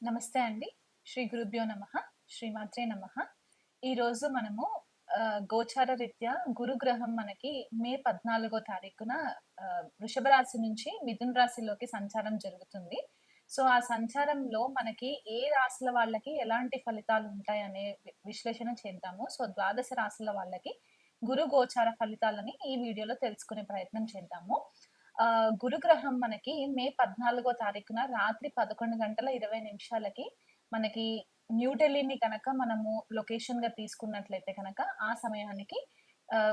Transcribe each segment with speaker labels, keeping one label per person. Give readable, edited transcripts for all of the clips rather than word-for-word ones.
Speaker 1: నమస్తే అండి. శ్రీ గురుభ్యో నమః. శ్రీమాత్రే నమః. ఈరోజు మనము గోచార రీత్యా గురుగ్రహం మనకి మే 14 తారీఖున వృషభ రాశి నుంచి మిథున రాశిలోకి సంచారం జరుగుతుంది. సో, ఆ సంచారంలో మనకి ఏ రాశుల వాళ్ళకి ఎలాంటి ఫలితాలుంటాయనే విశ్లేషణ చేద్దాము. సో, ద్వాదశ రాశుల వాళ్ళకి గురు గోచార ఫలితాలని ఈ వీడియోలో తెలుసుకునే ప్రయత్నం చేద్దాము. గురుగ్రహం మనకి మే 14 తారీఖున రాత్రి 11:20 మనకి న్యూఢిల్లీని గనక మనము లొకేషన్‌గా తీసుకున్నట్లయితే గనక ఆ సమయానికి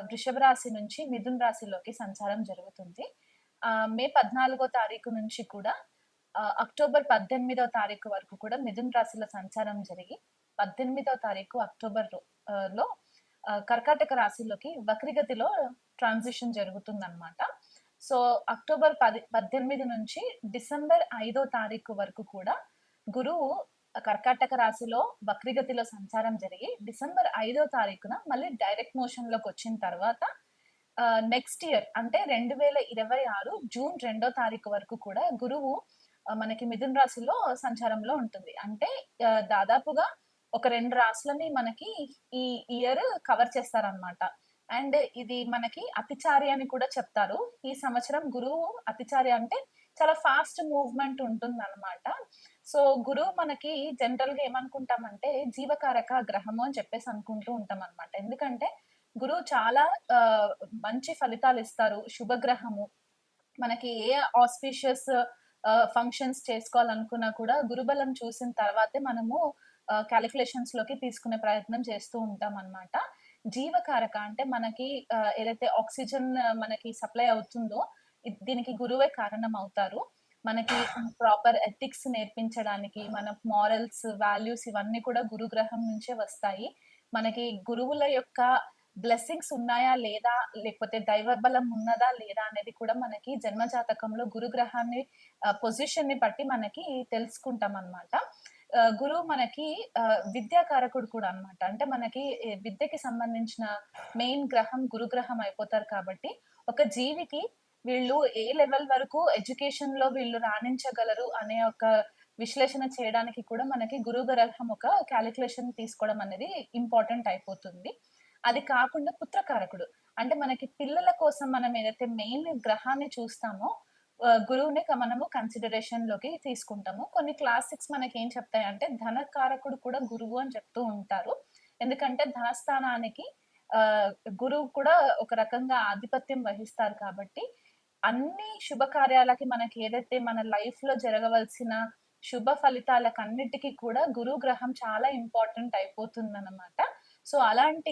Speaker 1: వృషభ రాశి నుంచి మిథున రాశిలోకి సంచారం జరుగుతుంది. మే 14 తారీఖు నుంచి కూడా అక్టోబర్ 18 తారీఖు వరకు కూడా మిథున రాశిలో సంచారం జరిగి 18 తారీఖు అక్టోబర్ లో కర్కాటక రాశిలోకి వక్రగతిలో ట్రాన్సిషన్ జరుగుతుందన్నమాట. సో, అక్టోబర్ 18 నుంచి డిసెంబర్ 5 తారీఖు వరకు కూడా గురువు కర్కాటక రాశిలో వక్రగతిలో సంచారం జరిగి డిసెంబర్ 5 తారీఖున మళ్ళీ డైరెక్ట్ మోషన్‌లోకొచ్చిన తర్వాత నెక్స్ట్ ఇయర్ అంటే 2026 జూన్ 2 తారీఖు వరకు కూడా గురువు మనకి మిథున రాశిలో సంచారంలో ఉంటుంది. అంటే దాదాపుగా ఒక 2 రాశులని మనకి ఈ ఇయర్ కవర్ చేస్తారనమాట. అండ్ ఇది మనకి అతిచారి అని కూడా చెప్తారు. ఈ సంవత్సరం గురువు అతిచారి అంటే చాలా ఫాస్ట్ మూవ్‌మెంట్ ఉంటుందనమాట. సో, గురువు మనకి జనరల్‌గా ఏమనుకుంటామంటే జీవకారక గ్రహము అని చెప్పేసి అనుకుంటూ ఉంటామనమాట. ఎందుకంటే గురువు చాలా ఆహ్, మంచి ఫలితాలిస్తారు. శుభగ్రహము. మనకి ఏ ఆస్పిషియస్ ఫంక్షన్స్ చేసుకోవాలనుకున్నా కూడా గురుబలం చూసిన తర్వాతే మనము కాలిక్యులేషన్స్‌లోకి తీసుకునే ప్రయత్నం చేస్తూ ఉంటామనమాట. జీవకారక అంటే మనకి ఏదైతే ఆక్సిజన్ మనకి సప్లై అవుతుందో దీనికి గురువే కారణమవుతారు. మనకి ప్రాపర్ ఎథిక్స్ నేర్పించడానికి, మన మోరల్స్, వాల్యూస్ ఇవన్నీ కూడా గురుగ్రహం నుంచే వస్తాయి. మనకి గురువుల యొక్క బ్లెస్సింగ్స్ ఉన్నాయా లేదా? లేకపోతే దైవ బలం ఉన్నదా లేదా? అనేది కూడా మనకి జన్మ జాతకంలో గురుగ్రహాన్ని పొజిషన్‌ని బట్టి మనకి తెలుసుకుంటామనమాట. గురువు మనకి విద్యాకారకుడు కూడా అన్నమాట. అంటే మనకి విద్యకి సంబంధించిన మెయిన్ గ్రహం గురుగ్రహం అయిపోతారు కాబట్టి, ఒక జీవికి వీళ్ళు ఏ లెవెల్ వరకు ఎడ్యుకేషన్‌లో వీళ్ళు రాణించగలరు అనే ఒక విశ్లేషణ చేయడానికి కూడా మనకి గురుగ్రహం ఒక కాలిక్యులేషన్ తీసుకోవడం అనేది ఇంపార్టెంట్ అయిపోతుంది. అది కాకుండా పుత్రకారకుడు. అంటే మనకి పిల్లల కోసం మనం ఏదైతే మెయిన్ గ్రహాన్ని చూస్తామో గురువుని మనము కన్సిడరేషన్‌లోకి తీసుకుంటాము. కొన్ని క్లాసిక్స్ మనకేం చెప్తాయంటే ధనకారకుడు కూడా గురువు అని చెప్తూ ఉంటారు. ఎందుకంటే ధనస్థానానికి ఆహ్, గురువు కూడా ఒక రకంగా ఆధిపత్యం వహిస్తారు కాబట్టి, అన్ని శుభకార్యాలకి మనకి ఏదైతే మన లైఫ్‌లో జరగవలసిన శుభ ఫలితాలకన్నిటికి కూడా గురుగ్రహం చాలా ఇంపార్టెంట్ అయిపోతుందనమాట. సో, అలాంటి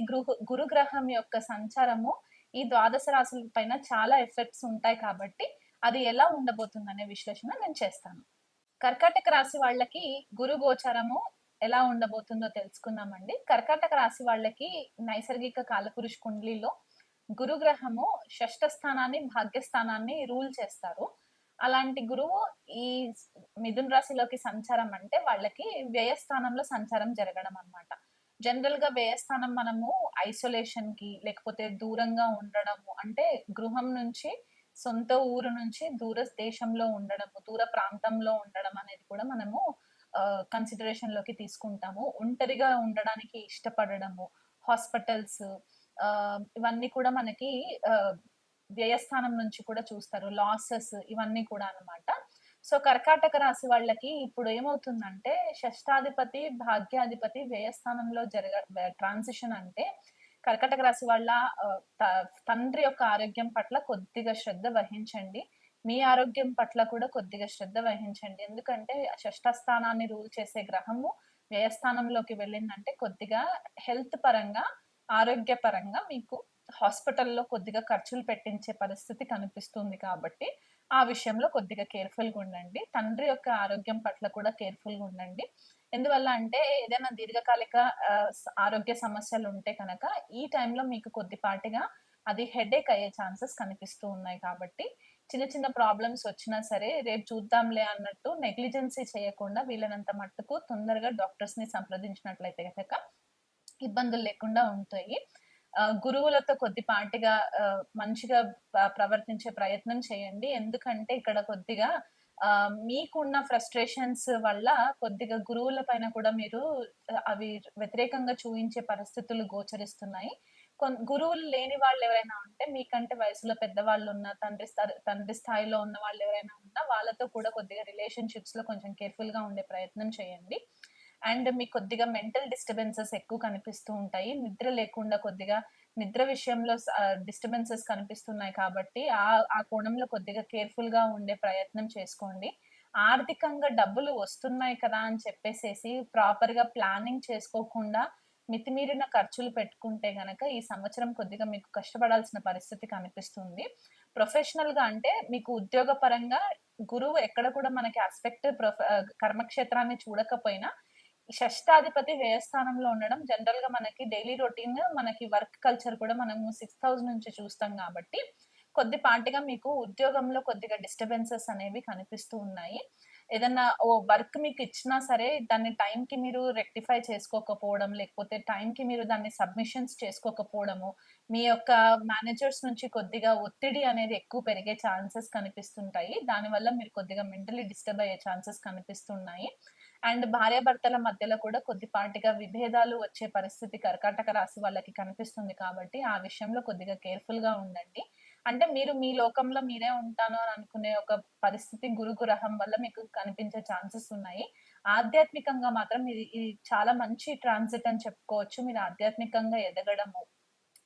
Speaker 1: గురుగ్రహం యొక్క సంచారము ఈ ద్వాదశ రాశుల పైన చాలా ఎఫెక్ట్స్ ఉంటాయి కాబట్టి, అది ఎలా ఉండబోతుందనే విశ్లేషణ నేను చేస్తాను. కర్కాటక రాశి వాళ్ళకి గురు గోచారము ఎలా ఉండబోతుందో తెలుసుకుందామండి. కర్కాటక రాశి వాళ్ళకి నైసర్గిక కాలపురుష కుండలిలో గురుగ్రహము షష్ఠ స్థానాన్ని, భాగ్యస్థానాన్ని రూల్ చేస్తారు. అలాంటి గురువు ఈ మిథున రాశిలోకి సంచారం అంటే వాళ్ళకి వ్యయస్థానంలో సంచారం జరగడం అన్నమాట. జనరల్‌గా వ్యయస్థానం మనము ఐసోలేషన్‌కి లేకపోతే దూరంగా ఉండడము అంటే గృహం నుంచి సొంత ఊరు నుంచి దూర దేశంలో ఉండడము, దూర ప్రాంతంలో ఉండడం అనేది కూడా మనము కన్సిడరేషన్‌లోకి తీసుకుంటాము. ఒంటరిగా ఉండడానికి ఇష్టపడడము, హాస్పిటల్స్ ఇవన్నీ కూడా మనకి ఆహ్, వ్యయస్థానం నుంచి కూడా చూస్తారు. లాసెస్ ఇవన్నీ కూడా అన్నమాట. సో, కర్కాటక రాశి వాళ్ళకి ఇప్పుడు ఏమవుతుందంటే షష్టాధిపతి, భాగ్యాధిపతి వ్యయస్థానంలో ట్రాన్సిషన్ అంటే కర్కాటక రాశి వాళ్ళ ఆహ్, త తండ్రి యొక్క ఆరోగ్యం పట్ల కొద్దిగా శ్రద్ధ వహించండి. మీ ఆరోగ్యం పట్ల కూడా కొద్దిగా శ్రద్ధ వహించండి. ఎందుకంటే షష్ఠ స్థానాన్ని రూల్ చేసే గ్రహము వ్యయస్థానంలోకి వెళ్ళిందంటే కొద్దిగా హెల్త్ పరంగా, ఆరోగ్య పరంగా మీకు హాస్పిటల్‌లో కొద్దిగా ఖర్చులు పెట్టించే పరిస్థితి కనిపిస్తుంది కాబట్టి, ఆ విషయంలో కొద్దిగా కేర్‌ఫుల్‌గా ఉండండి. తండ్రి యొక్క ఆరోగ్యం పట్ల కూడా కేర్‌ఫుల్‌గా ఉండండి. ఎందువల్ల అంటే ఏదైనా దీర్ఘకాలిక ఆరోగ్య సమస్యలుంటే కనక ఈ టైంలో మీకు కొద్దిపాటిగా అది హెడేక్ అయ్యే ఛాన్సెస్ కనిపిస్తూ ఉన్నాయి కాబట్టి, చిన్న చిన్న ప్రాబ్లమ్స్ వచ్చినా సరే రేపు చూద్దాంలే అన్నట్టు నెగ్లిజెన్సీ చేయకుండా వీలైనంత మట్టుకు తొందరగా డాక్టర్స్‌ని సంప్రదించినట్లయితే గనక ఇబ్బందులు లేకుండా ఉంటాయి. గురువులతో కొద్దిపాటిగా మంచిగా ప్రవర్తించే ప్రయత్నం చేయండి. ఎందుకంటే ఇక్కడ కొద్దిగా మీకున్న ఫ్రస్ట్రేషన్స్ వల్ల కొద్దిగా గురువుల పైన కూడా మీరు అవి వ్యతిరేకంగా చూయించే పరిస్థితులు గోచరిస్తున్నాయి. గురువులు లేని వాళ్ళెవరైనా ఉంటే మీకంటే వయసులో పెద్దవాళ్ళున్న తండ్రి స్థాయిలో ఉన్న వాళ్ళెవరైనా ఉన్నా వాళ్ళతో కూడా కొద్దిగా రిలేషన్‌షిప్స్‌లో కొంచెం కేర్‌ఫుల్‌గా ఉండే ప్రయత్నం చేయండి. అండ్ మీకు కొద్దిగా మెంటల్ డిస్టర్బెన్సెస్ ఎక్కువ కనిపిస్తూ ఉంటాయి. నిద్ర లేకుండా కొద్దిగా నిద్ర విషయంలో డిస్టర్బెన్సెస్ కనిపిస్తున్నాయి కాబట్టి ఆ కోణంలో కొద్దిగా కేర్‌ఫుల్‌గా ఉండే ప్రయత్నం చేసుకోండి. ఆర్థికంగా డబ్బులు వస్తున్నాయి కదా అని చెప్పేసేసి ప్రాపర్‌గా ప్లానింగ్ చేసుకోకుండా మితిమీరిన ఖర్చులు పెట్టుకుంటే గనక ఈ సంవత్సరం కొద్దిగా మీకు కష్టపడాల్సిన పరిస్థితి కనిపిస్తుంది. ప్రొఫెషనల్‌గా అంటే మీకు ఉద్యోగపరంగా గురువు ఎక్కడ కూడా మనకి కర్మక్షేత్రాన్ని చూడకపోయినా షష్టాధిపతి వ్యయస్థానంలో ఉండడం జనరల్‌గా మనకి డైలీ రొటీన్, మనకి వర్క్ కల్చర్ కూడా మనము 6థ్ నుంచి చూస్తాం గాబట్టి, కొద్దిపాటిగా మీకు ఉద్యోగంలో కొద్దిగా డిస్టర్బెన్సెస్ అనేవి కనిపిస్తూ ఉన్నాయి. ఏదన్నా వర్క్ మీకిచ్చినా సరే దాన్ని టైంకి మీరు రెక్టిఫై చేసుకోకపోవడం, లేకపోతే టైంకి మీరు దాన్ని సబ్మిషన్స్ చేసుకోకపోవడము, మీ యొక్క మేనేజర్స్ నుంచి కొద్దిగా ఒత్తిడి అనేది ఎక్కువ పెరిగే ఛాన్సెస్ కనిపిస్తుంటాయి. దానివల్ల మీరు కొద్దిగా మెంటల్లీ డిస్టర్బ్ అయ్యే ఛాన్సెస్ కనిపిస్తున్నాయి. అండ్ భార్యాభర్తల మధ్యలో కూడా కొద్దిపాటిగా విభేదాలు వచ్చే పరిస్థితి కర్కాటక రాశి వాళ్ళకి కనిపిస్తుంది కాబట్టి, ఆ విషయంలో కొద్దిగా కేర్‌ఫుల్‌గా ఉండండి. అంటే మీరు మీ లోకంలో మీరే ఉంటాను అని అనుకునే ఒక పరిస్థితి గురు గ్రహం వల్ల మీకు కనిపించే ఛాన్సెస్ ఉన్నాయి. ఆధ్యాత్మికంగా మాత్రం ఇది చాలా మంచి ట్రాన్సిట్ అని చెప్పుకోవచ్చు. మీరు ఆధ్యాత్మికంగా ఎదగడము,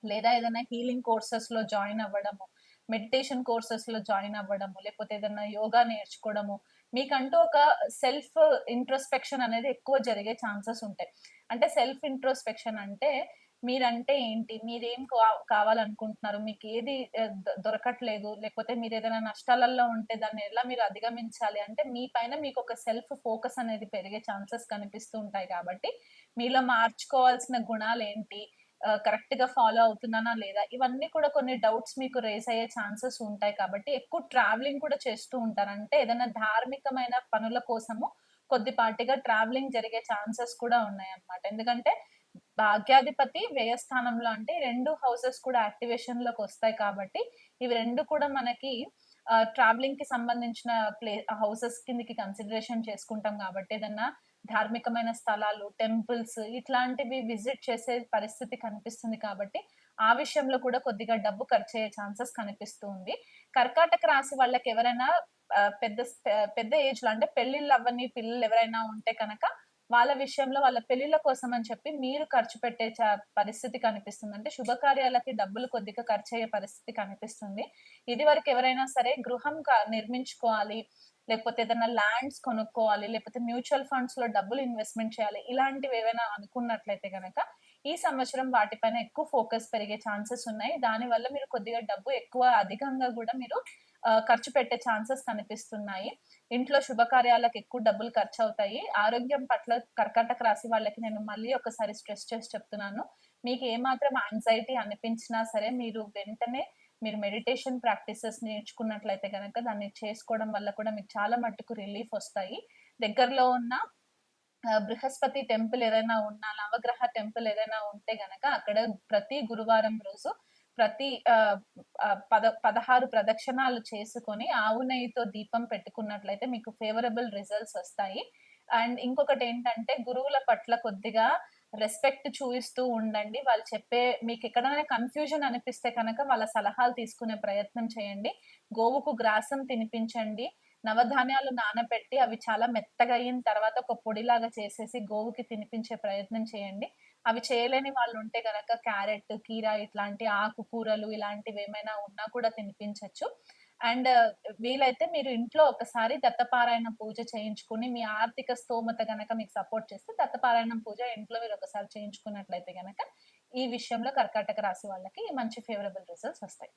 Speaker 1: లేదా ఏదైనా హీలింగ్ కోర్సెస్‌లో జాయిన్ అవ్వడము, మెడిటేషన్ కోర్సెస్‌లో జాయిన్ అవ్వడము, లేకపోతే ఏదన్నా యోగా నేర్చుకోవడము, మీకంటూ ఒక సెల్ఫ్ ఇంట్రోస్పెక్షన్ అనేది ఎక్కువ జరిగే ఛాన్సెస్ ఉంటాయి. అంటే సెల్ఫ్ ఇంట్రోస్పెక్షన్ అంటే మీరంటే ఏంటి? మీరేం కావాలనుకుంటున్నారు? మీకేది దొరకట్లేదు, లేకపోతే మీరేదైనా నష్టాలలో ఉంటే దాన్ని ఎలా మీరు అధిగమించాలి అంటే మీ పైన మీకొక సెల్ఫ్ ఫోకస్ అనేది పెరిగే ఛాన్సెస్ కనిపిస్తూ ఉంటాయి కాబట్టి, మీలో మార్చుకోవాల్సిన గుణాలేంటి? కరెక్ట్‌గా ఫాలో అవుతున్నానా లేదా? ఇవన్నీ కూడా కొన్ని డౌట్స్ మీకు రైజ్ అయ్యే ఛాన్సెస్ ఉంటాయి కాబట్టి, ఎక్కువ ట్రావెలింగ్ కూడా చేస్తూ ఉంటారు. అంటే ఏదైనా ధార్మికమైన పనుల కోసము కొద్దిపాటిగా ట్రావెలింగ్ జరిగే ఛాన్సెస్ కూడా ఉన్నాయన్నమాట. ఎందుకంటే భాగ్యాధిపతి వ్యయస్థానంలో అంటే 2 హౌసెస్ కూడా యాక్టివేషన్‌లోకొస్తాయి కాబట్టి, ఇవి 2 కూడా మనకి ట్రావెలింగ్‌కి సంబంధించిన హౌసెస్ కిందకి కన్సిడరేషన్ చేసుకుంటాం కాబట్టి, ఏదన్నా ధార్మికమైన స్థలాలు, టెంపుల్స్ ఇట్లాంటివి విజిట్ చేసే పరిస్థితి కనిపిస్తుంది కాబట్టి, ఆ విషయంలో కూడా కొద్దిగా డబ్బు ఖర్చయ్యే ఛాన్సెస్ కనిపిస్తూ ఉంది. కర్కాటక రాశి వాళ్ళకెవరైనా పెద్ద ఏజ్‌లో అంటే పెళ్లిళ్లవ్వని పిల్లలెవరైనా ఉంటే కనక, వాళ్ళ విషయంలో వాళ్ళ పెళ్లిళ్ళ కోసం అని చెప్పి మీరు ఖర్చు పెట్టే పరిస్థితి కనిపిస్తుంది. అంటే శుభకార్యాలకి డబ్బులు కొద్దిగా ఖర్చయ్యే పరిస్థితి కనిపిస్తుంది. ఇదివరకు ఎవరైనా సరే గృహం నిర్మించుకోవాలి, లేకపోతే ఏదైనా ల్యాండ్స్ కొనుక్కోవాలి, లేకపోతే మ్యూచువల్ ఫండ్స్‌లో డబ్బులు ఇన్వెస్ట్‌మెంట్ చేయాలి. ఇలాంటివేవైనా అనుకున్నట్లయితే గనక, ఈ సంవత్సరం వాటిపైన ఎక్కువ ఫోకస్ పెరిగే ఛాన్సెస్ ఉన్నాయి. దానివల్ల మీరు కొద్దిగా డబ్బు ఎక్కువ అధికంగా గూడా మీరు ఖర్చు పెట్టే ఛాన్సెస్ కనిపిస్తున్నాయి. ఇంట్లో శుభకార్యాలకు ఎక్కువ డబ్బులు ఖర్చవుతాయి. ఆరోగ్యం పట్ల కర్కాటక రాశి వాళ్ళకి నేను మళ్ళీ ఒకసారి స్ట్రెస్ చేసి చెప్తున్నాను. మీకు ఏమాత్రం యాంగ్జైటీ అనిపించినా సరే మీరు మెడిటేషన్ ప్రాక్టీసెస్ నేర్చుకున్నట్లయితే గనక దాన్ని చేసుకోవడం వల్ల కూడా మీకు చాలా మట్టుకు రిలీఫ్ ఒస్తాయి. దగ్గరలో ఉన్న బృహస్పతి టెంపుల్ ఏదైనా ఉన్నా, నవగ్రహ టెంపుల్ ఏదైనా ఉంటే గనక అక్కడ ప్రతి గురువారం రోజు ప్రతి 16 ప్రదక్షిణాలు చేసుకొని ఆవు నెయ్యితో దీపం పెట్టుకున్నట్లయితే మీకు ఫేవరబుల్ రిజల్ట్స్ ఒస్తాయి. అండ్ ఇంకొకటేంటంటే గురువుల పట్ల కొద్దిగా రెస్పెక్ట్ చూయిస్తూ ఉండండి. వాళ్ళు చెప్పే మీకెక్కడైనా కన్‌ఫ్యూజన్ అనిపిస్తే కనుక వాళ్ళ సలహాలు తీసుకునే ప్రయత్నం చేయండి. గోవుకు గ్రాసం తినిపించండి. నవధాన్యాలు నానబెట్టి అవి చాలా మెత్తగా అయిన తర్వాత ఒక పొడిలాగా చేసేసి గోవుకి తినిపించే ప్రయత్నం చేయండి. అవి చేయలేని వాళ్ళుంటే గనక క్యారెట్, కీరా ఇట్లాంటి ఆకుకూరలు ఇలాంటివేమైనా ఉన్నా కూడా తినిపించొచ్చు. అండ్ వీలైతే మీరు ఇంట్లో ఒకసారి దత్తపారాయణ పూజ చేయించుకొని, మీ ఆర్థిక స్తోమత గనక మీకు సపోర్ట్ చేస్తే దత్తపారాయణం పూజ ఇంట్లో మీరొకసారి చేయించుకున్నట్లయితే గనక, ఈ విషయంలో కర్కాటక రాశి వాళ్ళకి మంచి ఫేవరబుల్ రిజల్ట్స్ ఒస్తాయి.